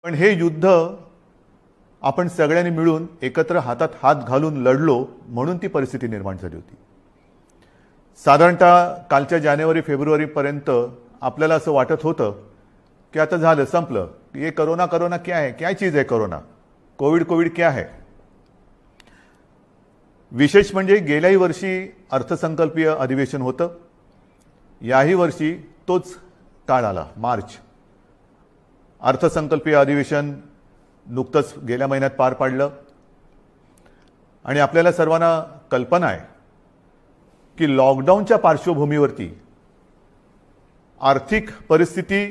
पण हे युद्ध आपण सगळ्यांनी मिळून एकत्र हातात हात घालून लढलो म्हणून ती परिस्थिती निर्माण झाली होती। साधारणतः कालच्या जानेवारी फेब्रुवारीपर्यंत आपल्याला असं वाटत होतं की आता झालं संपलं, ये कोरोना कोरोना क्या है, क्या चीज है कोरोना, कोविड क्या है। विशेष म्हणजे गेल्याही वर्षी अर्थसंकल्पीय अधिवेशन होतं, याही वर्षी तोच काळ आला, मार्च। अर्थसंकल्पीय अधिवेशन नुकतंच गेल्या महिन्यात पार पाडलं आणि आपल्याला सर्वांना कल्पना आहे की लॉकडाऊनच्या पार्श्वभूमीवरती आर्थिक परिस्थिती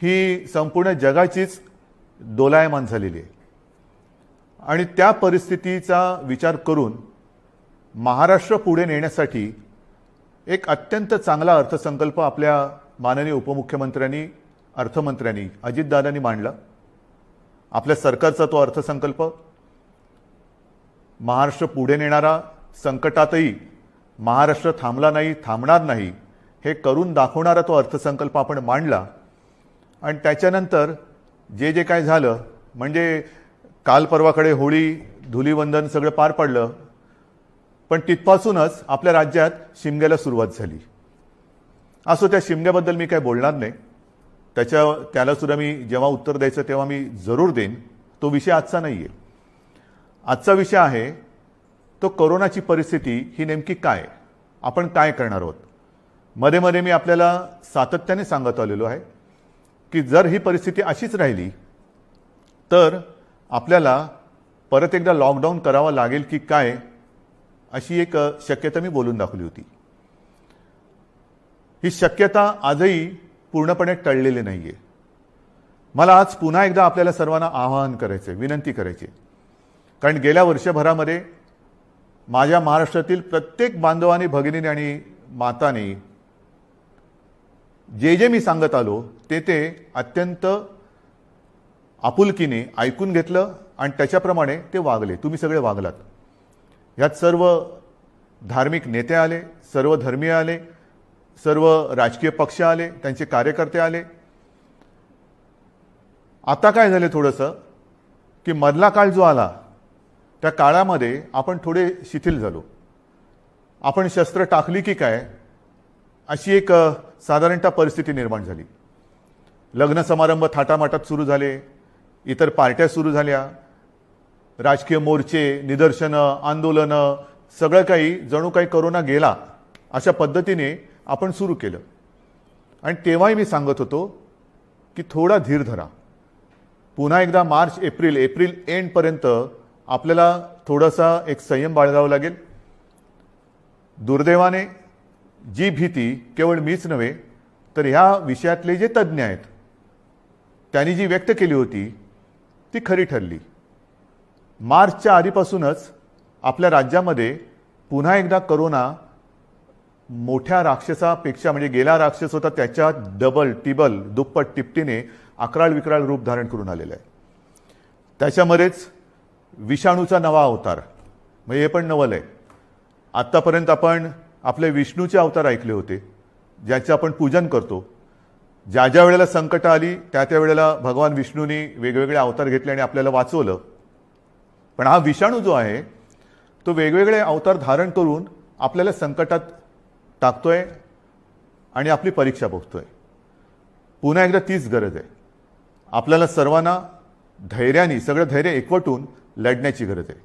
ही संपूर्ण जगाचीच दोलायमान झालेली आहे आणि त्या परिस्थितीचा विचार करून महाराष्ट्र पुढे नेण्यासाठी एक अत्यंत चांगला अर्थसंकल्प आपल्या माननीय उपमुख्यमंत्र्यांनी अर्थमंत्र्यांनी अजितदादांनी मांडला। आपल्या सरकारचा तो अर्थसंकल्प महाराष्ट्र पुढे नेणारा, संकटातही महाराष्ट्र थांबला नाही, थांबणार नाही हे करून दाखवणारा तो अर्थसंकल्प आपण मांडला। आणि त्याच्यानंतर जे जे काय झालं म्हणजे काल परवाकडे होळी धुलीवंदन सगळं पार पडलं, पण तिथपासूनच आपल्या राज्यात शिमग्याला सुरुवात झाली। असो, त्या शिमग्याबद्दल मी काय बोलणार नाही, त्याला सुद्धा मी जेव्हा उत्तर द्यायचं तेव्हा मी जरूर देईन। तो विषय आजचा नाहीये। आजचा विषय आहे तो कोरोनाची परिस्थिती ही नेमकी काय, आपण काय करणार आहोत। मध्ये मध्ये मी आपल्याला सातत्याने सांगत आलेलो आहे की जर ही परिस्थिती अशीच राहिली तर आपल्याला परत एकदा लॉकडाऊन करावा लागेल की काय, अशी एक शक्यता मी बोलून दाखवली होती। ही शक्यता आजही पूर्णपणे टळलेली नाहीये। मला आज पुन्हा एकदा आपल्याला सर्वांना आवाहन करायचे, विनंती करायची, कारण गेल्या वर्षभरामध्ये माझ्या महाराष्ट्रातील प्रत्येक बांधवांनी, भगिनींनी आणि मातांनी जे जे मी सांगत आलो ते अत्यंत आपुलकीने ऐकून घेतलं आणि त्याच्याप्रमाणे ते वागले। तुम्ही सगळे वागलात। यात सर्व धार्मिक नेते आले, सर्व धर्मीय आले, सर्व राजकीय पक्ष आले, त्यांचे कार्यकर्ते आले। आता काय झाले थोडंसं की मधला काळ जो आला त्या काळामध्ये आपण थोडे शिथिल झालो। आपण शस्त्र टाकली की काय अशी एक साधारणतः परिस्थिती निर्माण झाली। लग्न समारंभ थाटामाटात सुरू झाले, इतर पार्ट्या सुरू झाल्या, राजकीय मोर्चे, निदर्शनं, आंदोलनं, सगळं काही जणू काही कोरोना गेला अशा पद्धतीने आपण सुरू केलं। आणि तेव्हाही मी सांगत होतो की थोडा धीर धरा, पुन्हा एकदा मार्च एप्रिल एंडपर्यंत आपल्याला थोडासा एक संयम बाळगावा लागेल। दुर्दैवाने जी भीती केवळ मीच नव्हे तर ह्या विषयातले जे तज्ज्ञ आहेत त्यांनी जी व्यक्त केली होती ती खरी ठरली। मार्चच्या आधीपासूनच आपल्या राज्यामध्ये पुन्हा एकदा कोरोना मोठ्या राक्षसापेक्षा, म्हणजे गेला राक्षस होता त्याच्या डबल टिबल दुप्पट तिपटीने अकराळ विक्राळ रूप धारण करून आलेला आहे। त्याच्यामध्येच विषाणूचा नवा अवतार, म्हणजे हे पण नवल आहे। आत्तापर्यंत आपण आपले विष्णूचे अवतार ऐकले होते, ज्याचे आपण पूजन करतो। ज्या ज्या वेळेला संकट आली त्या त्या वेळेला भगवान विष्णूंनी वेगवेगळे अवतार घेतले आणि आपल्याला वाचवलं। पण हा विषाणू जो आहे तो वेगवेगळे अवतार धारण करून आपल्याला संकटात टाकतोय आणि आपली परीक्षा बघतोय। पुन्हा एकदा तीच गरज आहे, आपल्याला सर्वांना धैर्याने, सगळं धैर्य एकवटून लढण्याची गरज आहे।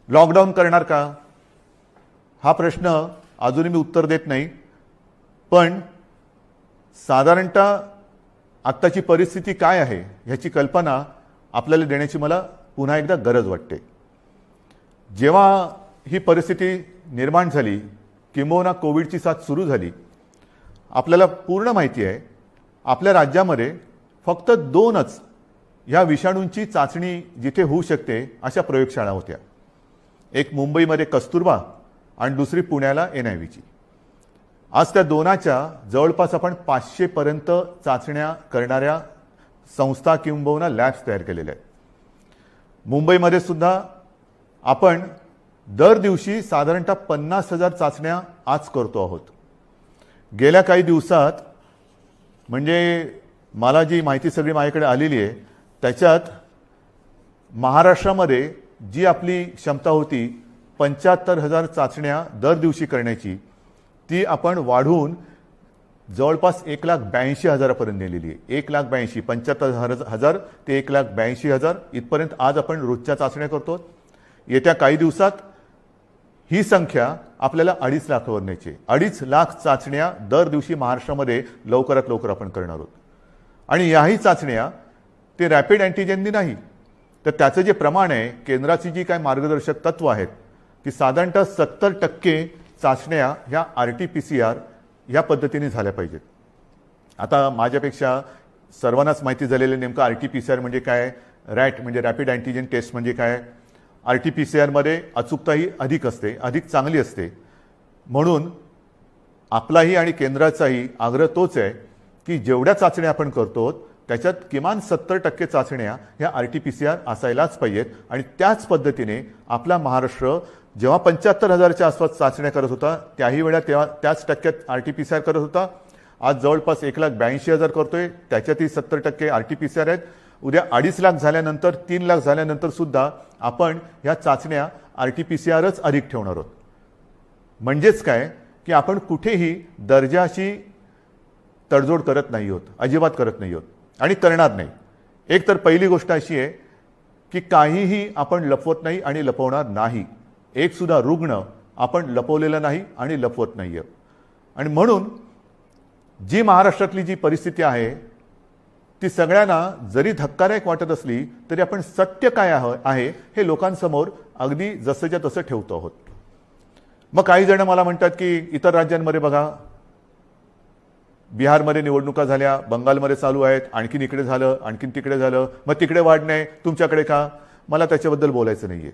लॉकडाऊन करणार का हा प्रश्न अजूनही मी उत्तर देत नाही, पण साधारणतः आत्ताची परिस्थिती काय आहे ह्याची कल्पना आपल्याला देण्याची मला पुन्हा एकदा गरज वाटते। जेव्हा ही परिस्थिती निर्माण झाली, किंबहुना कोविडची साथ सुरू झाली, आपल्याला पूर्ण माहिती आहे आपल्या राज्यामध्ये फक्त 2च ह्या विषाणूंची चाचणी जिथे होऊ शकते अशा प्रयोगशाळा होत्या। एक मुंबईमध्ये कस्तुरबा आणि दुसरी पुण्याला NIVची। आज त्या दोनाच्या जवळपास आपण 500 पर्यंत चाचण्या करणाऱ्या संस्था किंबहुना लॅब्स तयार केलेल्या आहेत। मुंबईमध्ये सुद्धा आपण दर दिवशी साधारणतः 50,000 चाचण्या आज करतो आहोत। गेल्या काही दिवसात म्हणजे मला जी माहिती सगळी माझ्याकडे आलेली आहे त्याच्यात महाराष्ट्रामध्ये जी आपली क्षमता होती 75,000 चाचण्या दर दिवशी करण्याची, ती आपण वाढवून जवळपास 1,82,000 पर्यंत नेलेली आहे. 1,82,000, 75,000 ते 1,82,000 इथपर्यंत आज आपण रोजच्या चाचण्या करतो. येत्या काही दिवसात ही संख्या आपल्याला 2.5 लाखावर न्यायची आहे. 2.5 लाख चाचण्या दर दिवशी महाराष्ट्रामध्ये लवकरात लवकर आपण करणार आहोत. आणि याही चाचण्या ते रॅपिड अँटीजेननी नाही, तर त्याचं जे प्रमाण आहे, केंद्राची जी काय मार्गदर्शक तत्व आहेत, की साधारणतः 70% चाचण्या ह्या RT-PCR या पद्धतीने झाल्या पाहिजेत. आता माझ्यापेक्षा सर्वांनाच माहिती झालेलं नेमकं RT-PCR म्हणजे काय, रॅट म्हणजे रॅपिड अँटीजेन टेस्ट म्हणजे काय. RT-PCR अचूकताही अधिक असते, अधिक चांगली असते. म्हणून आपलाही आणि केंद्राचाही आग्रह तोच आहे की जेवढ्या चाचण्या आपण करतो त्याच्यात किमान 70% चाचण्या ह्या RT-PCR असायलाच पाहिजेत. आणि त्याच पद्धतीने आपला महाराष्ट्र जेव्हा 75,000च्या आसपास चाचण्या करत होता त्याही वेळा तेव्हा त्याच टक्क्यात RT-PCR करत होता. आज जवळपास 1,82,000 करतोय, त्याच्यातही 70% RT-PCR आहेत. उद्या 2.5 लाख झाल्यानंतर, 3 लाख झाल्यानंतर सुद्धा आपण ह्या चाचण्या RT-PCRच अधिक ठेवणार आहोत. म्हणजेच काय की आपण कुठेही दर्जाची तडजोड करत नाही आहोत, अजिबात करत नाही आहोत आणि करणार नाही. एक तर पहिली गोष्ट अशी आहे की काहीही आपण लपवत नाही आणि लपवणार नाही. एक सुद्धा रुग्ण आपण लपवलेला नाही आणि लपवत नाही आहे. आणि म्हणून जी महाराष्ट्रातली जी परिस्थिती आहे ती सगळ्यांना जरी धक्कादायक वाटत असली तरी आपण सत्य काय आहे हे लोकांसमोर अगदी जसंच्या तसं ठेवतो आहोत. मग काही जण मला म्हणतात की इतर राज्यांमध्ये बघा, बिहारमध्ये निवडणुका झाल्या, बंगालमध्ये चालू आहेत, आणखीन इकडे झालं, आणखीन तिकडे झालं, मग तिकडे वाढ नाही, तुमच्याकडे का. मला त्याच्याबद्दल बोलायचं नाही आहे,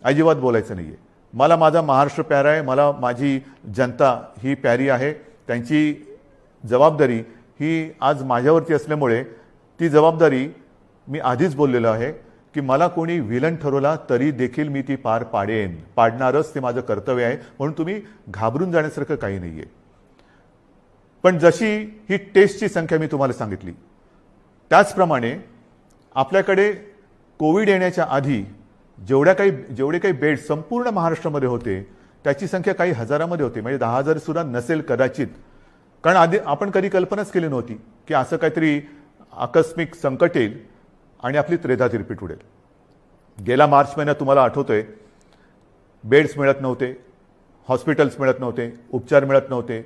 अजिबात बोलायचं नाही आहे. मला माझा महाराष्ट्र प्यारा आहे, मला माझी जनता ही प्यारी आहे. त्यांची जबाबदारी ही आज माझ्यावरती असल्यामुळे ती जबाबदारी मी आधीच बोललेलो आहे की मला कोणी व्हिलन ठरवला तरी देखील मी ती पार पाडणारच, ते माझं कर्तव्य आहे. म्हणून तुम्ही घाबरून जाण्यासारखं काही नाही आहे. पण जशी ही टेस्टची संख्या मी तुम्हाला सांगितली त्याचप्रमाणे आपल्याकडे कोविड येण्याच्या आधी जेवढे काही बेड संपूर्ण महाराष्ट्रामध्ये होते त्याची संख्या काही हजारामध्ये होती, म्हणजे 10,000 सुद्धा नसेल कदाचित. कारण आधी आपण कधी कल्पनाच केली नव्हती की असं काहीतरी आकस्मिक संकट येईल आणि आपली त्रेधा तिरपीट उडेल. गेला मार्च महिन्यात तुम्हाला आठवतोय, बेड्स मिळत नव्हते, हॉस्पिटल्स मिळत नव्हते, उपचार मिळत नव्हते.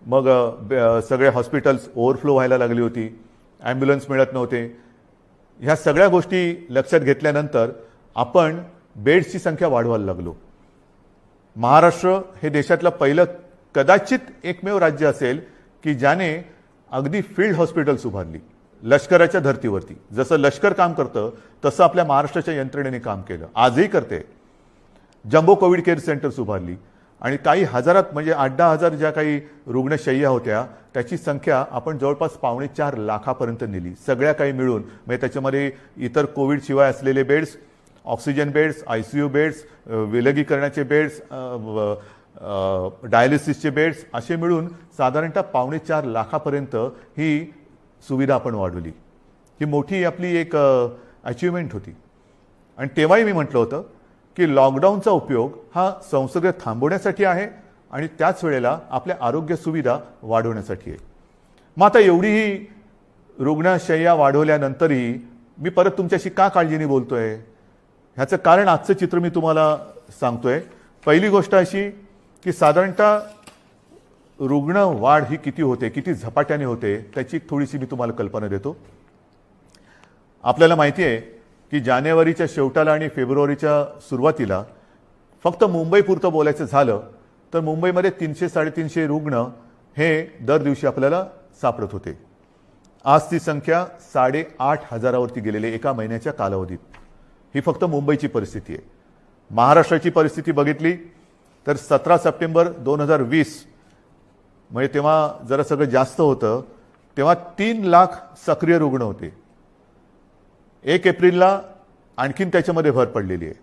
मग सगळे हॉस्पिटल्स ओव्हरफ्लो व्हायला लागली होती, ॲम्ब्युलन्स मिळत नव्हते. ह्या सगळ्या गोष्टी लक्षात घेतल्यानंतर आपण बेड्सची संख्या वाढवायला लागलो. महाराष्ट्र हे देशातलं पहिलं कदाचित एकमेव राज्य असेल की ज्याने अगदी फील्ड हॉस्पिटल्स उभारली लष्कराच्या धर्तीवरती. जसं लष्कर काम करतं तसं आपल्या महाराष्ट्राच्या यंत्रणेने काम केलं, आजही करते. जम्बो कोविड केअर सेंटर्स उभारली आणि काही हजारात म्हणजे 8-10 हजार ज्या काही रुग्णशय्या होत्या त्याची संख्या आपण जवळपास 4.25 लाखापर्यंत नेली, सगळ्या काही मिळून. म्हणजे त्याच्यामध्ये इतर कोविड शिवाय असलेले beds, oxygen beds, ICU beds, विलगीकरणाचे बेड्स, डायलिसिसचे बेड्स असे मिळून साधारणतः 4.25 लाखापर्यंत ही सुविधा आपण वाढवली. ही मोठी आपली एक अचिव्हमेंट होती. आणि तेव्हाही मी म्हटलं होतं की लॉकडाऊनचा उपयोग हा संसर्ग थांबवण्यासाठी आहे आणि त्याच वेळेला आपल्या आरोग्य सुविधा वाढवण्यासाठी आहे. मग आता एवढीही रुग्णशय्या वाढवल्यानंतरही मी परत तुमच्याशी का काळजीने बोलतोय, ह्याचं कारण आजचं चित्र मी तुम्हाला सांगतोय. पहिली गोष्ट अशी की साधारणतः रुग्ण वाढ ही किती होते, किती झपाट्याने होते त्याची थोडीशी मी तुम्हाला कल्पना देतो. आपल्याला माहिती आहे की जानेवारीच्या शेवटाला आणि फेब्रुवारीच्या सुरुवातीला फक्त मुंबईपुरतं बोलायचं झालं तर मुंबईमध्ये 300-350 रुग्ण हे दर दिवशी आपल्याला सापडत होते. आज ती संख्या 8,500वरती गेलेली एका महिन्याच्या कालावधीत. ही फक्त मुंबईची परिस्थिती आहे. महाराष्ट्राची परिस्थिती बघितली तर 17 सप्टेंबर 2020 म्हणजे तेव्हा जरा सगळं जास्त होतं, तेव्हा 3 लाख सक्रिय रुग्ण होते. 1 एप्रिलला आणखीन त्याच्यामध्ये भर पडलेली आहे.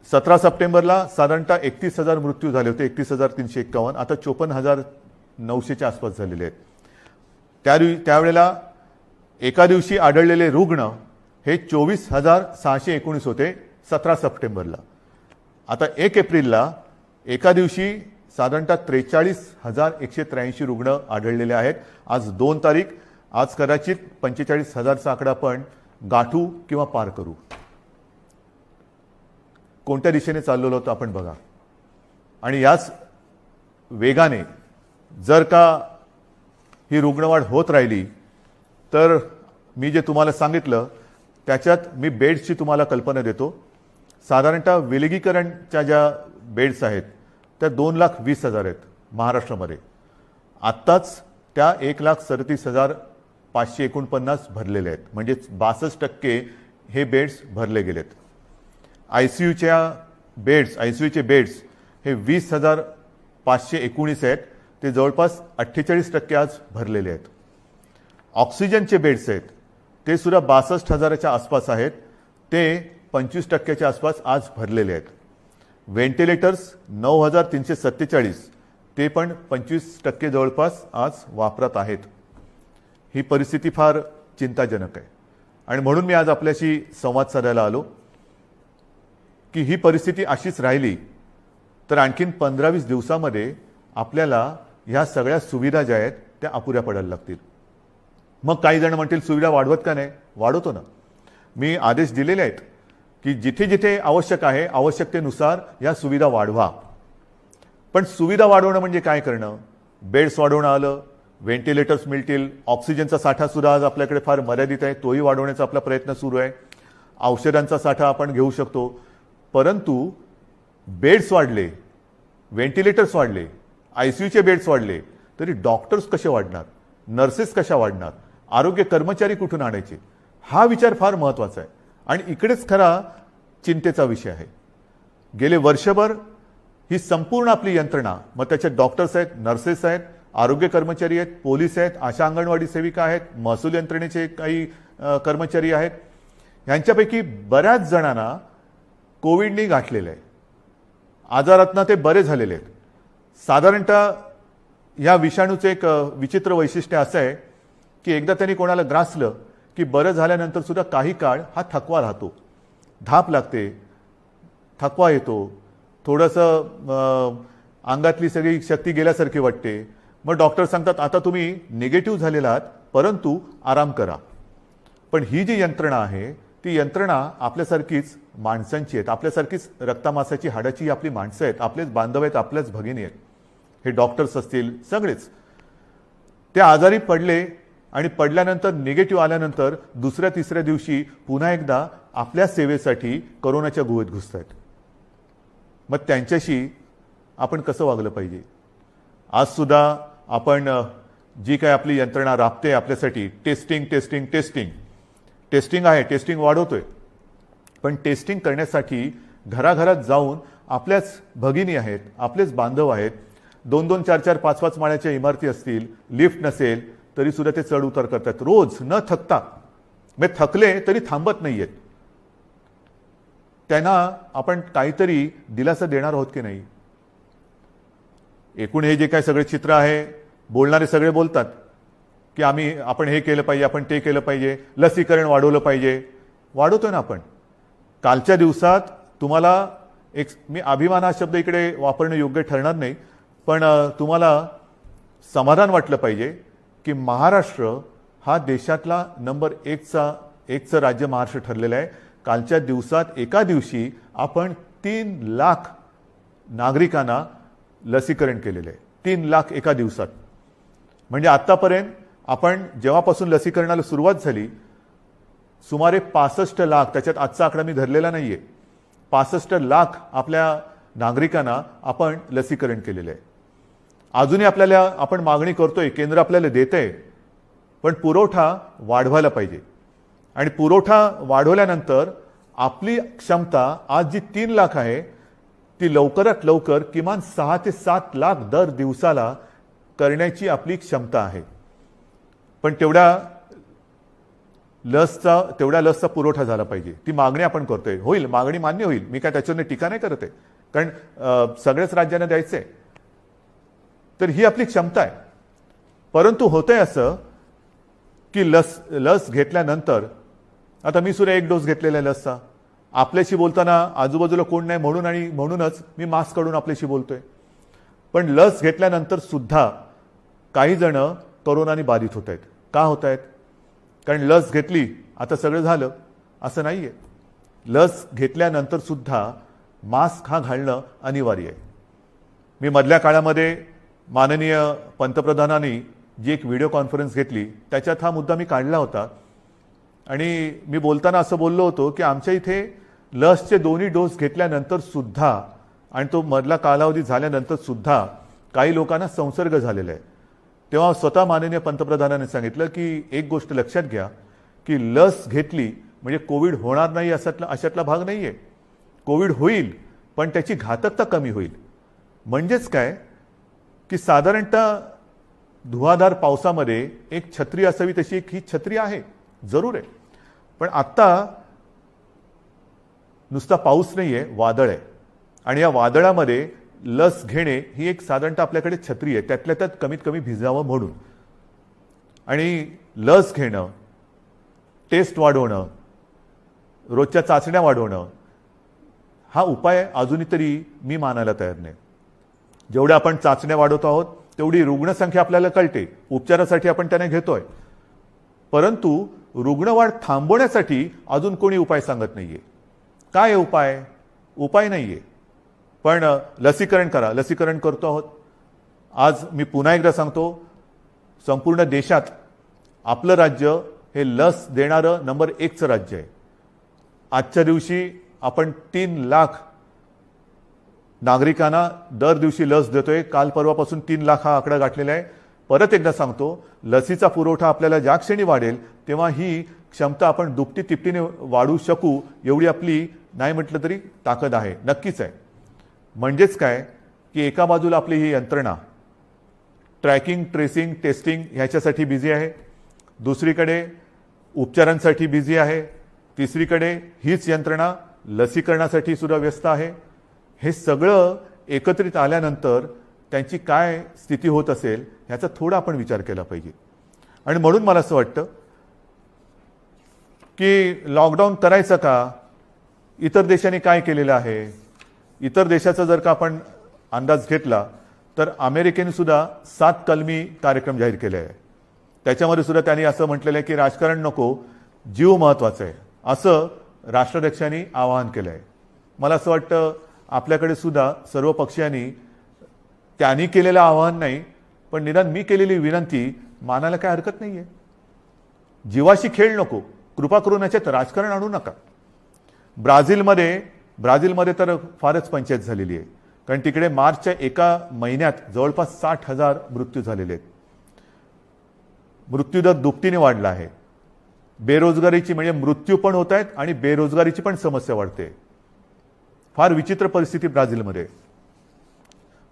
17 सप्टेंबरला साधारणतः 31,000 मृत्यू झाले होते, 31,351. आता 54,900च्या आसपास झालेले आहेत. त्यावेळेला एका दिवशी आढळलेले रुग्ण हे 24,619 होते 17 सप्टेंबरला. आता 1 एप्रिलला एका दिवशी साधारणतः 43,183 रुग्ण आढळलेले आहेत. आज 2 तारीख. आज कदाचित 45,000चा आकडा आपण गाठू किंवा पार करू. कोणत्या दिशेने चाललेलो होतो आपण बघा. आणि याच वेगाने जर का ही रुग्णवाढ होत राहिली तर मी जे तुम्हाला सांगितलं त्याच्यात मी बेड्सची तुम्हाला कल्पना देतो. साधारणतः विलगीकरणच्या ज्या बेड्स आहेत त्या 2,20,000 आहेत महाराष्ट्रामध्ये. आत्ताच त्या 1,37,549 भरलेले आहेत. म्हणजे 62% हे बेड्स भरले गेलेत. आयसीयूचे बेड्स हे 20,519 आहेत. ते जवळपास 48% आज भरलेले आहेत. ऑक्सिजनचे बेड्स आहेत ते सुद्धा 62,000च्या आसपास आहेत. ते 25%च्या आसपास आज भरलेले आहेत. व्हेंटिलेटर्स 9,347 ते पण 25% जवळपास आज वापरात आहेत. ही परिस्थिती फार चिंताजनक आहे. आणि म्हणून मी आज आपल्याशी संवाद साधायला आलो की ही परिस्थिती अशीच राहिली तर आणखीन 15-20 दिवसामध्ये आपल्याला ह्या सगळ्या सुविधा ज्या आहेत त्या अपुऱ्या पडायला लागतील. मग काही जण म्हणतील सुविधा वाढवत का नाही? वाढवतो ना. मी आदेश दिलेले आहेत की जिथे जिथे आवश्यक आहे आवश्यकतेनुसार या सुविधा वाढवा. पण सुविधा वाढवणं म्हणजे काय करणं? बेड्स वाढवणं आलं, व्हेंटिलेटर्स मिळतील, ऑक्सिजनचा साठा सुद्धा आज आपल्याकडे फार मर्यादित आहे, तोही वाढवण्याचा आपला प्रयत्न सुरू आहे. औषधांचा साठा आपण घेऊ शकतो. परंतु बेड्स वाढले, व्हेंटिलेटर्स वाढले, आयसीयूचे बेड्स वाढले तरी डॉक्टर्स कसे वाढणार? नर्सेस कशा वाढणार? आरोग्य कर्मचारी कुठून आणायचे? हा विचार फार महत्त्वाचा आहे. आणि इकडेच खरा चिंतेचा विषय आहे. गेले वर्षभर ही संपूर्ण आपली यंत्रणा, मग त्याच्यात डॉक्टर्स आहेत, नर्सेस आहेत, आरोग्य कर्मचारी आहेत, पोलीस आहेत, आशा अंगणवाडी सेविका आहेत, महसूल यंत्रणेचे काही कर्मचारी आहेत, यांच्यापैकी बऱ्याच जणांना कोविडने गाठलेलं आहे. आजारातनं ते बरे झालेले आहेत. साधारणतः या विषाणूचं एक विचित्र वैशिष्ट्य असं आहे की एकदा त्यांनी कोणाला ग्रासलं की बरं झाल्यानंतर सुद्धा काही काळ हा थकवा राहतो, धाप लागते, थकवा येतो, थोडंसं अंगातली सगळी शक्ती गेल्यासारखी वाटते. मग डॉक्टर सांगतात आता तुम्ही निगेटिव्ह झालेला आहात परंतु आराम करा. पण ही जी यंत्रणा आहे ती यंत्रणा आपल्यासारखीच माणसांची आहेत, आपल्यासारखीच रक्तामासाची हाडाची ही आपली माणसं आहेत, आपलेच बांधव आहेत, आपल्याच भगिनी आहेत. हे डॉक्टर्स असतील सगळेच. ते आजारी पडले आणि पडल्यानंतर निगेटिव्ह आल्यानंतर दुसऱ्या तिसऱ्या दिवशी पुन्हा एकदा आपल्या सेवेसाठी कोरोनाच्या गुहेत घुसत आहेत. मग त्यांच्याशी आपण कसं वागलं पाहिजे? आज सुद्धा आपण जी काय आपली यंत्रणा राबते आपल्यासाठी, टेस्टिंग टेस्टिंग टेस्टिंग टेस्टिंग आहे, टेस्टिंग वाढवतोय. पण टेस्टिंग करण्यासाठी घराघरात जाऊन आपल्याच भगिनी आहेत, आपलेच बांधव आहेत, 2-2, 4-4, 5-5 माळ्याच्या इमारती असतील, लिफ्ट नसेल तरी सुद्धा ते चढ उतार करतात रोज न थकता. म्हणजे थकले तरी थांबत नाहीयेत. त्यांना आपण काहीतरी दिलासा देणार आहोत की नाही? एकूण हे जे काय सगळे चित्र आहे, बोलणारे सगळे बोलतात की आपण हे केलं पाहिजे, आपण ते केलं पाहिजे, लसीकरण वाढवलं पाहिजे. वाढवतोय ना आपण. कालच्या दिवसात तुम्हाला मी अभिमान हा शब्द इकडे वापरणं योग्य ठरणार नाही, पण तुम्हाला समाधान वाटलं पाहिजे की महाराष्ट्र हा देशातला नंबर 1चं राज्य महाराष्ट्र ठरलेलं आहे. कालच्या दिवसात एका दिवशी आपण 3 लाख नागरिकांना लसीकरण केलेलं आहे. 3 लाख एका दिवसात. म्हणजे आतापर्यंत आपण जेव्हापासून लसीकरणाला सुरुवात झाली सुमारे 65 लाख, त्याच्यात आजचा आकडा मी धरलेला नाहीये, 65 लाख आपल्या नागरिकांना आपण लसीकरण केलेलं आहे. अजूनही आपण मागणी करतोय, केंद्र आपल्याला देतंय, पण पुरवठा वाढवायला पाहिजे. आणि पुरवठा वाढवल्यानंतर आपली क्षमता आज जी 3 लाख आहे ती लवकरात लवकर किमान 6 ते 7 लाख दर दिवसाला करण्याची आपली क्षमता आहे. पण तेवढ्या लसचा पुरवठा झाला पाहिजे. ती मागणी आपण करतोय. होईल, मागणी मान्य होईल, मी काय त्याच्यावर टीका नाही करत आहे, कारण सगळ्याच राज्यांना द्यायचंय. तर ही आपली क्षमता आहे. परंतु होतंय असं की लस घेतल्यानंतर, आता मी सुद्धा एक डोस घेतलेला आहे लसचा, आपल्याशी बोलताना आजूबाजूला कोण नाही म्हणून आणि म्हणूनच मी मास्क काढून आपल्याशी बोलतोय. पण लस घेतल्यानंतर सुद्धा काही जण कोरोनाने बाधित होत आहेत. का होत आहेत? कारण लस घेतली आता सगळं झालं असं नाही आहे. लस घेतल्यानंतर सुद्धा मास्क हा घालणं अनिवार्य आहे. मी मधल्या काळामध्ये माननीय पंतप्रधानांनी जी एक व्हिडिओ कॉन्फरन्स घेतली त्याच्यात हा मुद्दा मी काढला होता आणि मी बोलताना असं बोललो होतो की आमच्या इथे लसचे दोन्ही डोस घेतल्यानंतर सुद्धा आणि तो मधला कालावधी झाल्यानंतर सुद्धा काही लोकांना संसर्ग झालेला आहे. तेव्हा स्वतः माननीय पंतप्रधानांनी सांगितलं की एक गोष्ट लक्षात घ्या की लस घेतली म्हणजे कोविड होणार नाही अशातला भाग नाही आहे. कोविड होईल पण त्याची घातकता कमी होईल. म्हणजेच काय की साधारणतः धुवाधार पावसामध्ये एक छत्री असावी तशी एक ही छत्री आहे, जरूर आहे. पण आत्ता नुसता पाऊस नाही आहे, वादळ आहे. आणि या वादळामध्ये लस घेणे ही एक साधारणतः आपल्याकडे छत्री आहे, त्यातल्या त्यात कमीत कमी भिजावं म्हणून. आणि लस घेणं, टेस्ट वाढवणं, रोजच्या चाचण्या वाढवणं हा उपाय अजूनही तरी मी मानायला तयार नाही. जेवढ्या आपण चाचण्या वाढवतो आहोत तेवढी रुग्णसंख्या आपल्याला कळते, उपचारासाठी आपण त्याने घेतोय. परंतु रुग्णवाढ थांबवण्यासाठी अजून कोणी उपाय सांगत नाहीये. काय उपाय? उपाय नाहीये. पण लसीकरण करा, लसीकरण करतो आहोत. आज मी पुन्हा एकदा सांगतो, संपूर्ण देशात आपलं राज्य हे लस देणारं नंबर 1चं राज्य आहे. आजच्या दिवशी आपण 3 लाख नागरिकांना दर दिवशी लस देतोय. काल परवापासून 3 लाख हा आकडा गाठलेला आहे. परत एकदा सांगतो, लसीचा पुरवठा आपल्याला ज्या क्षणी वाढेल तेव्हा ही क्षमता आपण दुपटी तिपटीने वाढवू शकू एवढी आपली नाही म्हटलं तरी ताकद आहे, नक्कीच आहे. म्हणजेच काय की एका बाजूला आपली ही यंत्रणा ट्रॅकिंग, ट्रेसिंग, टेस्टिंग ह्याच्यासाठी बिझी आहे, दुसरीकडे उपचारांसाठी बिझी आहे, तिसरीकडे हीच यंत्रणा लसीकरणासाठी सुद्धा व्यस्त आहे. हे सगळं एकत्रित आल्यानंतर त्यांची काय स्थिती होत असेल ह्याचा थोडा आपण विचार केला पाहिजे. आणि म्हणून मला असं वाटतं की लॉकडाऊन करायचं का? इतर देशांनी काय केलेलं आहे? इतर देशाचा जर का आपण अंदाज घेतला तर अमेरिकेने सुद्धा 7 कलमी कार्यक्रम जाहीर केले आहे. त्याच्यामध्ये सुद्धा त्यांनी असं म्हटलेलं आहे की राजकारण नको, जीव महत्त्वाचा आहे, असं राष्ट्राध्यक्षांनी आवाहन केलं आहे. मला असं वाटतं आपल्याकडे सुद्धा सर्व पक्षांनी त्यांनी केलेलं आवाहन नाही पण निदान मी केलेली विनंती मानायला काय हरकत नाही आहे. जीवाशी खेळ नको, कृपा करून याच्यात राजकारण आणू नका. ब्राझीलमध्ये तर फारच पंचायत झालेली आहे. कारण तिकडे मार्चच्या एका महिन्यात जवळपास 60,000 मृत्यू झालेले आहेत. मृत्यूदर दुपटीने वाढला आहे. बेरोजगारीची म्हणजे मृत्यू पण होत आहेत आणि बेरोजगारीची पण समस्या वाढते. फार विचित्र परिस्थिती ब्राझीलमध्ये.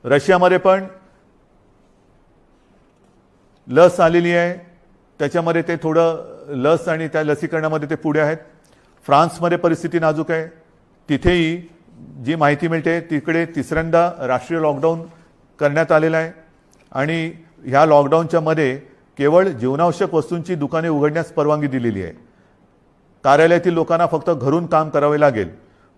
रशियामध्ये पण लस आलेली आहे, त्याच्यामध्ये ते थोडं लस आणि त्या लसीकरणामध्ये ते पुढे आहेत. फ्रान्समध्ये परिस्थिती नाजूक आहे. तिथेही जी माहिती मिळते तिकडे तिसऱ्यांदा राष्ट्रीय लॉकडाऊन करण्यात आलेला आहे. आणि ह्या लॉकडाऊनच्या मध्ये केवळ जीवनावश्यक वस्तूंची दुकाने उघडण्यास परवानगी दिलेली आहे. कार्यालयातील लोकांना फक्त घरून काम करावे लागेल.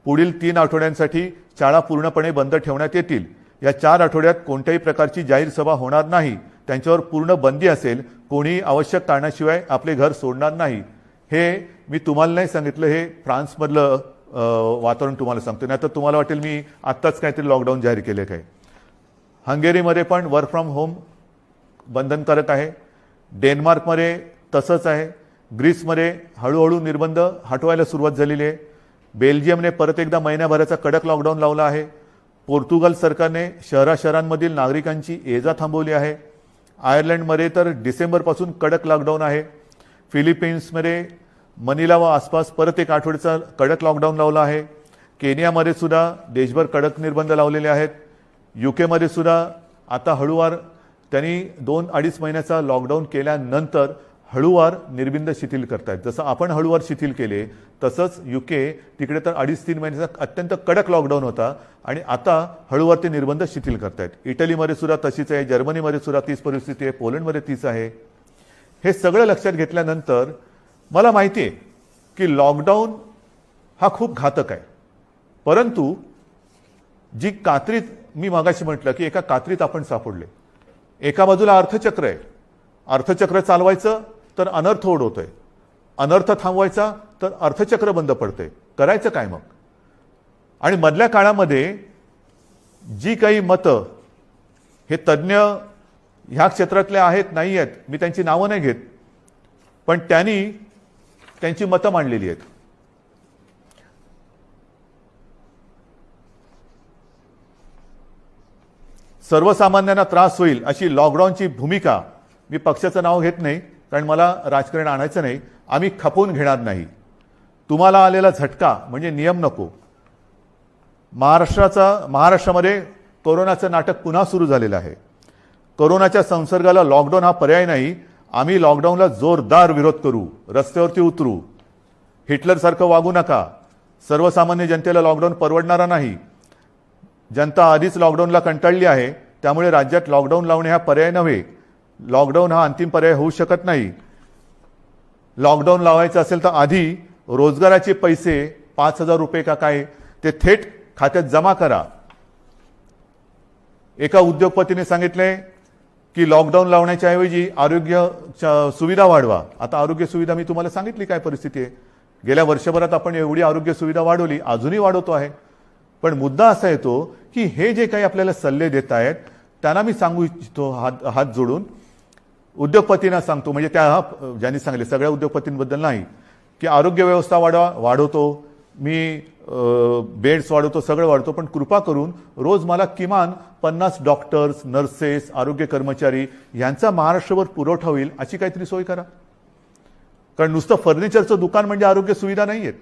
पुढील 3 आठवड्यांसाठी शाळा पूर्णपणे बंद ठेवण्यात येतील. या 4 आठवड्यात कोणत्याही प्रकारची जाहीर सभा होणार नाही. त्यांच्यावर पूर्ण बंदी असेल. कोणी आवश्यक कारणाशिवाय आपले घर सोडणार नाही. हे मी तुम्हाला नाही सांगितलं, हे फ्रान्समधलं वातावरण तुम्हाला सांगतो. नाही तर तुम्हाला वाटेल मी आत्ताच काहीतरी लॉकडाऊन जाहीर केले काय. हंगेरीमध्ये पण वर्क फ्रॉम होम बंधनकारक आहे. डेन्मार्कमध्ये तसंच आहे. ग्रीसमध्ये हळूहळू निर्बंध हटवायला सुरुवात झालेली आहे. बेल्जियमने परत एकदा महिन्याभराचा कडक लॉकडाऊन लावला आहे. पोर्तुगाल सरकारने शहरांमधील नागरिकांची ये जा थांबवली आहे. आयर्लंडमध्ये तर डिसेंबरपासून कडक लॉकडाऊन आहे. फिलिपिन्समध्ये मनिला व आसपास परत 1 आठवड्याचा कडक लॉकडाऊन लावला आहे. केनियामध्ये सुद्धा देशभर कडक निर्बंध लावलेले आहेत. युकेमध्ये सुद्धा आता हळूवार त्यांनी 2-2.5 महिन्याचा लॉकडाऊन केल्यानंतर हळूवार निर्बंध शिथिल करतायत. जसं आपण हळूवार शिथिल केले तसंच युके तिकडे तर 2.5-3 महिन्याचा अत्यंत कडक लॉकडाऊन होता आणि आता हळूवार ते निर्बंध शिथिल करतायत. इटलीमध्ये सुद्धा तशीच आहे. जर्मनीमध्ये सुद्धा तीच परिस्थिती आहे. पोलंडमध्ये तीच आहे. हे सगळं लक्षात घेतल्यानंतर मला माहिती आहे की लॉकडाऊन हा खूप घातक आहे, परंतु जी कात्रीत मी मगाशी म्हटलं की एका कात्रीत आपण सापडले. एका बाजूला अर्थचक्र आहे, अर्थचक्र चालवायचं तर अनर्थ ओढवतोय, अनर्थ थांबवायचा तर अर्थचक्र बंद पडतंय. करायचं काय मग? आणि मधल्या काळामध्ये जी काही मतं हे तज्ज्ञ ह्या क्षेत्रातले आहेत नाही आहेत, मी त्यांची नावं नाही घेत, पण त्यांनी त्यांची मतं मांडलेली आहेत. सर्वसामान्यांना त्रास होईल अशी लॉकडाऊनची भूमिका, मी पक्षाचं नाव घेत नाही कारण मला राजकारण आणायचं नाही, आम्ही खपवून घेणार नाही. तुम्हाला आलेला झटका म्हणजे नियम नको. महाराष्ट्रामध्ये कोरोनाचं नाटक पुन्हा सुरू झालेलं आहे. कोरोनाच्या संसर्गाला लॉकडाऊन हा पर्याय नाही. आम्ही लॉकडाऊनला जोरदार विरोध करू, रस्त्यावरती उतरू. हिटलरसारखं वागू नका. सर्वसामान्य जनतेला लॉकडाऊन परवडणारा नाही. जनता आधीच लॉकडाऊनला कंटाळली आहे, त्यामुळे राज्यात लॉकडाऊन लावणे हा पर्याय नव्हे. लॉकडाऊन हा अंतिम पर्याय होऊ शकत नाही. लॉकडाऊन लावायचं असेल तर आधी रोजगाराचे पैसे 5,000 रुपये का काय ते थेट खात्यात जमा करा. एका उद्योगपतीने सांगितले की लॉकडाऊन लावण्याच्या ऐवजी आरोग्य सुविधा वाढवा. आता आरोग्य सुविधा मी तुम्हाला सांगितली काय परिस्थिती आहे. गेल्या वर्षभरात आपण एवढी आरोग्य सुविधा वाढवली, अजूनही वाढवतो आहे. पण मुद्दा असा येतो की हे जे काही आपल्याला सल्ले देत आहेत त्यांना मी सांगू इच्छितो हात जोडून, उद्योगपतींना सांगतो, म्हणजे त्या ज्यांनी सांगले सगळ्या उद्योगपतींबद्दल नाही, की आरोग्य व्यवस्था वाढवतो मी, बेड्स वाढवतो, सगळं वाढवतो, पण कृपा करून रोज मला किमान 50 डॉक्टर्स, नर्सेस, आरोग्य कर्मचारी यांचा महाराष्ट्रभर पुरवठा होईल अशी काहीतरी सोय करा. कारण नुसतं फर्निचरचं दुकान म्हणजे आरोग्य सुविधा नाही आहेत.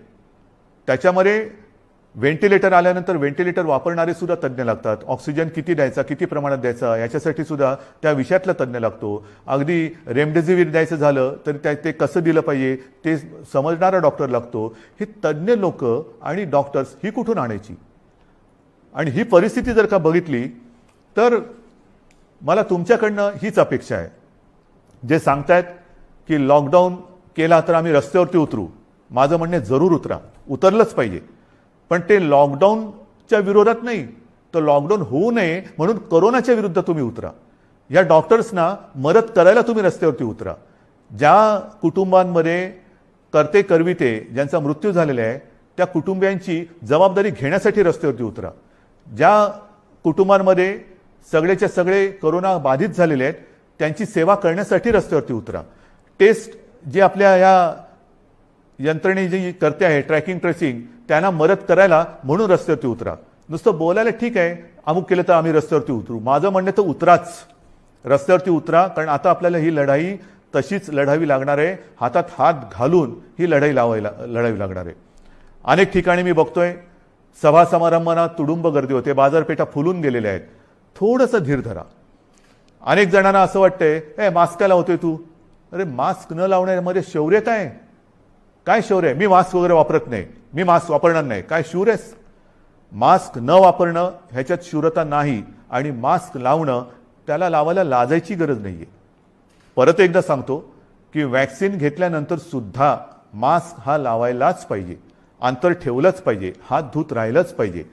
त्याच्यामध्ये व्हेंटिलेटर आल्यानंतर व्हेंटिलेटर वापरणारे सुद्धा तज्ज्ञ लागतात. ऑक्सिजन किती द्यायचा, किती प्रमाणात द्यायचा याच्यासाठी सुद्धा त्या विषयातला तज्ज्ञ लागतो. अगदी रेमडेसिवीर द्यायचं झालं तर ते कसं दिलं पाहिजे ते समजणारा डॉक्टर लागतो. ही तज्ज्ञ लोक आणि डॉक्टर्स ही कुठून आणायची? आणि ही परिस्थिती जर का बघितली तर मला तुमच्याकडनं हीच अपेक्षा आहे. जे सांगतायत की लॉकडाऊन केला तर आम्ही रस्त्यावरती उतरू, माझं म्हणणे जरूर उतरा, उतरलंच पाहिजे. पण ते लॉकडाऊनच्या विरोधात नाही, तर लॉकडाऊन होऊ नये म्हणून कोरोनाच्या विरुद्ध तुम्ही उतरा. या डॉक्टर्सना मदत करायला तुम्ही रस्त्यावरती उतरा. ज्या कुटुंबांमध्ये करते करविते ज्यांचा मृत्यू झालेला आहे त्या कुटुंबियांची जबाबदारी घेण्यासाठी रस्त्यावरती उतरा. ज्या कुटुंबांमध्ये सगळेच्या सगळे कोरोना बाधित झालेले आहेत त्यांची सेवा करण्यासाठी रस्त्यावरती उतरा. टेस्ट जे आपल्या या यंत्रणे जी करते आहे ट्रॅकिंग ट्रेसिंग त्यांना मदत करायला म्हणून रस्त्यावरती उतरा. नुसतं बोलायला ठीक आहे, अमुक केलं तर आम्ही रस्त्यावरती उतरू, माझं म्हणणं तर उतराच, रस्त्यावरती उतरा. कारण आता आपल्याला ही लढाई तशीच लढावी लागणार आहे. हातात हात घालून ही लढाई लढावी लागणार आहे. अनेक ठिकाणी मी बघतोय सभा समारंभांना तुडुंब गर्दी होते, बाजारपेठा फुलून गेलेल्या आहेत. थोडंसं धीर धरा. अनेक जणांना असं वाटतंय मास्क का लावतोय तू? अरे मास्क न लावण्यामध्ये शौर्य काय शौर्य आहे? मी मास्क वगैरे वापरत नाही, मी मास्क वापरणार नाही, काय शूर आहेस? मास्क न वापरणं ह्याच्यात शूरता नाही. आणि मास्क लावणं त्याला लावायला लाजायची गरज नाहीये. परत एकदा सांगतो की वॅक्सिन घेतल्यानंतर सुद्धा मास्क हा लावायलाच पाहिजे, अंतर ठेवलंच पाहिजे, हात धुत राहिलंच पाहिजे.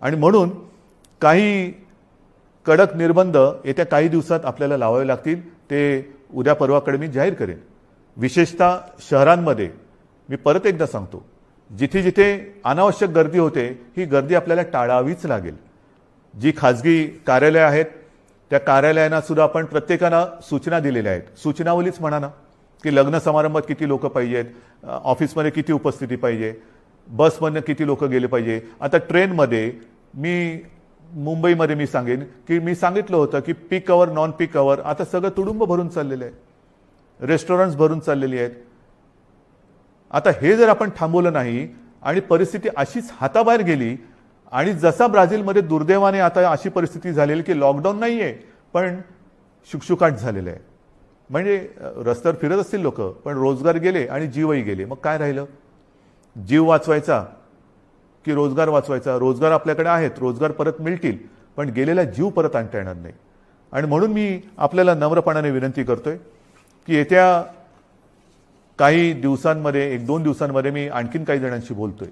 आणि म्हणून काही कडक निर्बंध येत्या काही दिवसात आपल्याला लावावे लागतील. ते उद्या परवाकडे मी जाहीर करेन. विशेषतः शहरांमध्ये मी परत एकदा सांगतो, जिथे जिथे अनावश्यक गर्दी होते ही गर्दी आपल्याला टाळावीच लागेल. जी खाजगी कार्यालय आहेत त्या कार्यालयांना सुद्धा आपण प्रत्येकाला सूचना दिलेल्या आहेत. सूचनावलीच म्हणा ना, की लग्न समारंभात किती लोक पाहिजेत, ऑफिसमध्ये किती उपस्थिती पाहिजे, बसमधनं किती लोक गेले पाहिजे. आता ट्रेनमध्ये मुंबईमध्ये मी सांगेन की मी सांगितलं होतं की पीक अवर नॉन पीक अवर आता सगळं तुडुंब भरून चाललेलं आहे, रेस्टॉरंट्स भरून चाललेली आहेत. आता हे जर आपण थांबवलं नाही आणि परिस्थिती अशीच हाताबाहेर गेली आणि जसा ब्राझीलमध्ये दुर्दैवाने आता अशी परिस्थिती झालेली की लॉकडाऊन नाहीये पण शुकशुकाट झालेलं आहे, म्हणजे रस्त्यावर फिरत असतील लोक पण रोजगार गेले आणि जीवही गेले. मग काय राहिलं? जीव वाचवायचा की रोजगार वाचवायचा? रोजगार आपल्याकडे आहेत, रोजगार परत मिळतील, पण गेलेला जीव परत आणता येणार नाही. आणि म्हणून मी आपल्याला नम्रपणाने विनंती करतोय की येत्या काही दिवसांमध्ये 1-2 दिवसांमध्ये मी आणखीन काही जणांशी बोलतोय.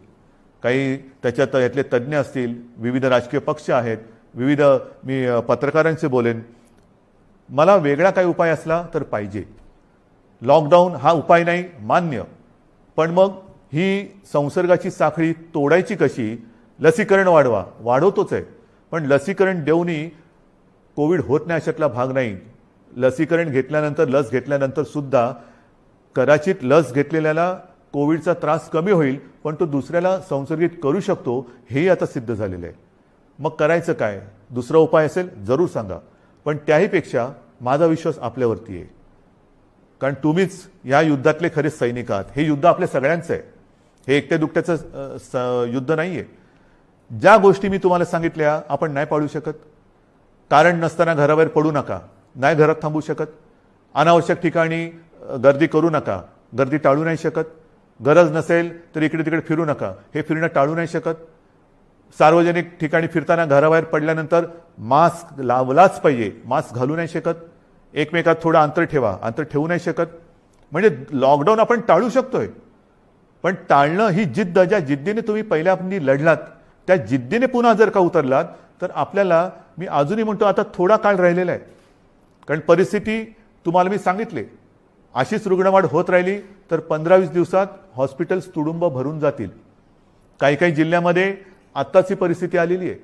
काही त्याच्यात यातले तज्ज्ञ असतील, विविध राजकीय पक्ष आहेत, विविध मी पत्रकारांशी बोलेन. मला वेगळा काही उपाय असला तर पाहिजे. लॉकडाऊन हा उपाय नाही, मान्य. पण मग ही संसर्गाची साखळी तोडायची कशी? लसीकरण वाढवतोच आहे, पण लसीकरण देऊनही कोविड होत नाही अशातला भाग नाही. लसीकरण घेतल्यानंतर, लस घेतल्यानंतर सुद्धा कदाचित लस घेतलेल्याला कोविडचा त्रास कमी होईल, पण तो दुसऱ्याला संसर्गित करू शकतो, हेही आता सिद्ध झालेलं आहे. मग करायचं काय? दुसरा उपाय असेल जरूर सांगा, पण त्याहीपेक्षा माझा विश्वास आपल्यावरती आहे. कारण तुम्हीच या युद्धातले खरे सैनिक आहात. हे युद्ध आपल्या सगळ्यांचं आहे. हे एकट्या दुकट्याचं युद्ध नाही आहे. ज्या गोष्टी मी तुम्हाला सांगितल्या आपण नाही पाळू शकत. कारण नसताना घराबाहेर पडू नका, नाही घरात थांबू शकत. अनावश्यक ठिकाणी गर्दी करू नका, गर्दी टाळू नाही शकत. गरज नसेल तर इकडे तिकडे फिरू नका, हे फिरणं टाळू नाही शकत. सार्वजनिक ठिकाणी फिरताना घराबाहेर पडल्यानंतर मास्क लावलाच पाहिजे, मास्क घालू नाही शकत. एकमेकात थोडं अंतर ठेवा, अंतर ठेवू नाही शकत. म्हणजे लॉकडाऊन आपण टाळू शकतोय, पण टाळणं ही जिद्द, ज्या जिद्दीने तुम्ही पहिल्या लढलात त्या जिद्दीने पुन्हा जर का उतरलात तर आपल्याला, मी अजूनही म्हणतो आता थोडा काळ राहिलेला आहे. कारण परिस्थिती तुम्हाला मी सांगितले, अशीच रुग्णवाढ होत राहिली तर 15-20 दिवसात हॉस्पिटल्स तुडुंब भरून जातील. काही काही जिल्ह्यामध्ये आत्ताची परिस्थिती आलेली आहे.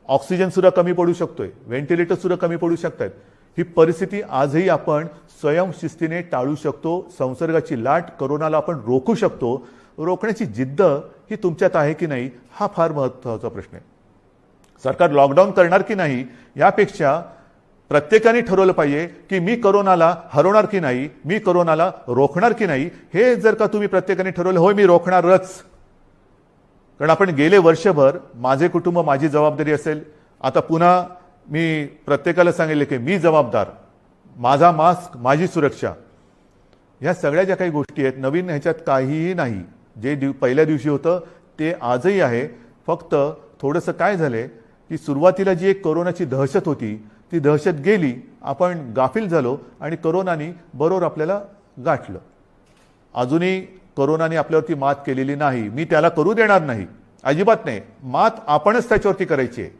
ऑक्सिजन सुद्धा कमी पडू शकतोय, व्हेंटिलेटर सुद्धा कमी पडू शकतात. ही परिस्थिती आजही आपण स्वयंशिस्तीने टाळू शकतो. संसर्गाची लाट, कोरोनाला आपण रोखू शकतो. रोखण्याची जिद्द ही तुमच्यात आहे की नाही, हा फार महत्त्वाचा प्रश्न आहे. सरकार लॉकडाऊन करणार की नाही यापेक्षा प्रत्येकाने ठरवलं पाहिजे की मी कोरोनाला हरवणार की नाही, मी कोरोनाला रोखणार की नाही. हे जर का तुम्ही प्रत्येकाने ठरवलं, होय मी रोखणारच. कारण आपण गेले वर्षभर माझे कुटुंब माझी जबाबदारी असेल. आता पुन्हा मी प्रत्येकाला सांगितले की मी जबाबदार, माझा मास्क माझी सुरक्षा. ह्या सगळ्या ज्या काही गोष्टी आहेत, नवीन ह्याच्यात काहीही नाही. जे पहिल्या दिवशी होतं ते आजही आहे. फक्त थोडंसं काय झालंय की सुरुवातीला जी एक कोरोनाची दहशत होती ती दहशत गेली, आपण गाफील झालो आणि कोरोनाने बरोबर आपल्याला गाठलं. अजूनही कोरोनाने आपल्यावरती मात केलेली नाही, मी त्याला करू देणार नाही, अजिबात नाही. मात आपणच त्याच्यावरती करायची आहे.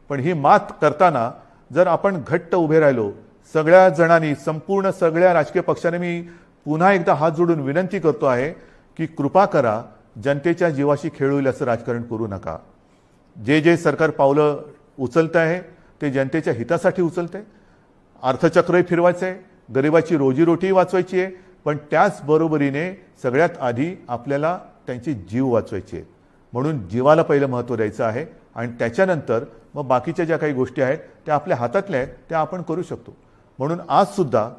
पण ही मात करताना जर आपण घट्ट उभे राहिलो सगळ्या जणांनी, संपूर्ण सगळ्या राजकीय पक्षांनी, मी पुन्हा एकदा हात जोडून विनंती करतो आहे की कृपा करा, जनतेच्या जीवाशी खेळ होईल असं राजकारण करू नका. जे सरकार पावलं उचलत आहे ते जनतेच्या हितासाठी उचलत आहे. अर्थचक्रही फिरवायचं आहे, गरिबाची रोजीरोटीही वाचवायची आहे, पण त्याचबरोबरीने सगळ्यात आधी आपल्याला त्यांची जीव वाचवायची आहे. म्हणून जीवाला पहिलं महत्त्व द्यायचं आहे आणि त्याच्यानंतर मग बाकीच्या ज्या काही गोष्टी आहेत त्या आपल्या हातातल्या आहेत त्या आपण करू शकतो. म्हणून आज सुद्धा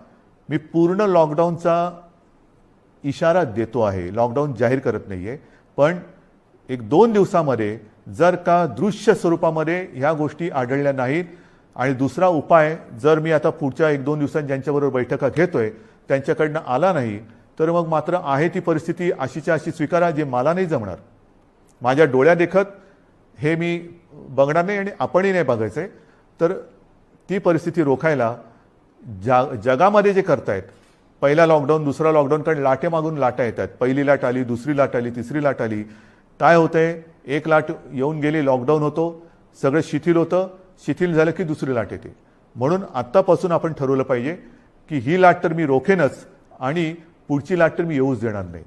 मी पूर्ण लॉकडाऊनचा इशारा देतो आहे. लॉकडाऊन जाहीर करत नाहीये, पण 1-2 दिवसामध्ये जर का दृश्य स्वरूपामध्ये ह्या गोष्टी आढळल्या नाहीत आणि दुसरा उपाय जर मी आता पुढच्या 1-2 दिवसांत ज्यांच्याबरोबर बैठका घेतोय त्यांच्याकडनं आला नाही तर मग मात्र आहे ती परिस्थिती अशीच्या अशी स्वीकारा, जे मला नाही जमणार. माझ्या डोळ्या देखत हे मी बघणार नाही आणि आपणही नाही बघायचंय. तर ती परिस्थिती रोखायला जगामध्ये जे करतायत, पहिला लॉकडाऊन दुसरा लॉकडाऊन, कारण लाटे मागून लाटा येतात. पहिली लाट आली, दुसरी लाट आली, तिसरी लाट आली. काय होतंय, एक लाट येऊन गेली, लॉकडाऊन होतो, सगळं शिथिल होतं, शिथिल झालं की दुसरी लाट येते. म्हणून आत्तापासून आपण ठरवलं पाहिजे की ही लाट तर मी रोखेनच आणि पुढची लाट तर मी येऊच देणार नाही.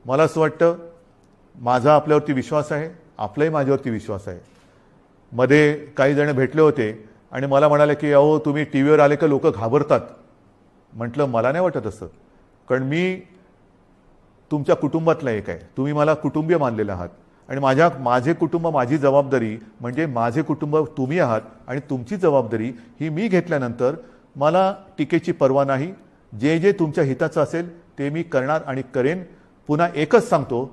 मला असं वाटतं, माझा आपल्यावरती विश्वास आहे, आपलाही माझ्यावरती विश्वास आहे. मध्ये काही जण भेटले होते आणि मला म्हणाले की अहो तुम्ही टी व्हीवर आले का लोक घाबरतात. म्हटलं मला नाही वाटत असं, कारण मी तुमच्या कुटुंबातला एक आहे. तुम्ही मला कुटुंबीय मानलेलं आहात आणि माझे कुटुंब माझी जबाबदारी, म्हणजे माझे कुटुंब तुम्ही आहात आणि तुमची जबाबदारी ही मी घेतल्यानंतर मला टीकेची पर्वा नाही. जे तुमच्या हिताचं असेल ते मी करणार आणि करेन. पुन्हा एकच सांगतो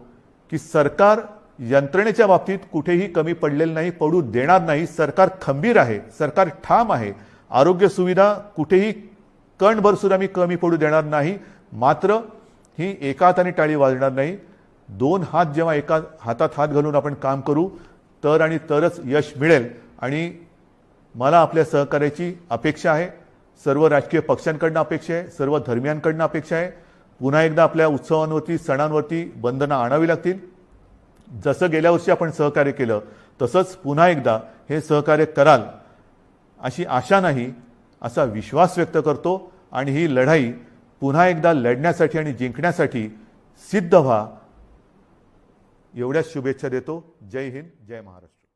की सरकार यंत्रणेच्या बाबतीत कुठेही कमी पडलेलं नाही, पडू देणार नाही. सरकार खंबीर आहे, सरकार ठाम आहे. आरोग्य सुविधा कुठेही कणभर सुद्धा मी कमी पडू देणार नाही. मात्र ही एका हाताने टाळी वाजणार नाही. 2 हात जेव्हा एका हातात हात घालून आपण काम करू तर आणि तरच यश मिळेल. आणि मला आपल्या सहकार्याची अपेक्षा आहे. सर्व राजकीय पक्षांकडनं अपेक्षा आहे, सर्व धर्मियांकडनं अपेक्षा आहे. पुन्हा एकदा आपल्या उत्सवांवरती, सणांवरती बंधनं आणावी लागतील. जसं गेल्या वर्षी आपण सहकार्य केलं तसंच पुन्हा एकदा हे सहकार्य कराल अशी आशा नाही, असा विश्वास व्यक्त करतो. आणि ही लढाई पुन्हा एकदा लढण्यासाठी आणि जिंकण्यासाठी सिद्ध व्हा, एवढ्याच शुभेच्छा देतो. जय हिंद, जय महाराष्ट्र.